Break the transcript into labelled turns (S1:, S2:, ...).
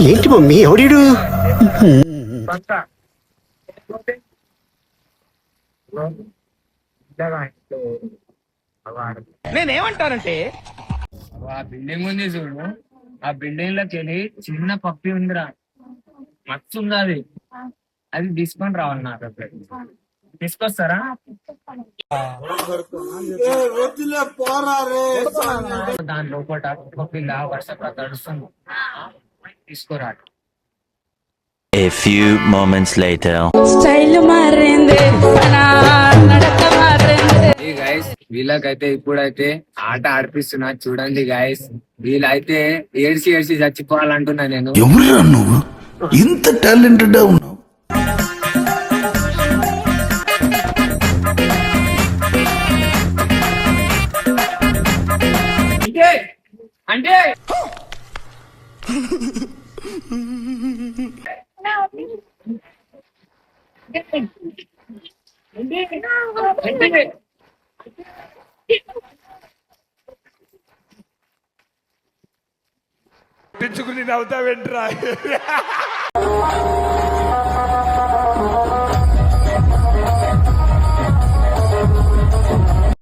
S1: ఏంటి మమ్మీ ఎవడీడు?
S2: నేనేమంటానంటే
S3: ఆ బిల్డింగ్ ఉంది చూడు, ఆ బిల్డింగ్ లోకి వెళ్ళి చిన్న పప్పి ఉందిరా, మస్తు ఉంది అది. అది తీసుకొని రావాలి నా దగ్గర. తీసుకొస్తారా? దాని లోపల పప్పిలా వర్షం తడుస్తుంది, తీసుకోరా.
S4: A few moments later.
S5: Style మారింది, నడక మారింది.
S3: గైస్ వీళ్ళకైతే ఇప్పుడైతే ఆట ఆడిపిస్తున్నా చూడండి గైస్. వీళ్ళైతే ఏడ్చి ఏడ్చి చచ్చిపోవాలంటున్నా నేను.
S1: ఎవరురా నువ్వు ఇంత టాలెంటెడ్ ఉన్నావు?
S3: అంటే
S2: పిచ్చుకుని నవ్వుతా వెంట్రా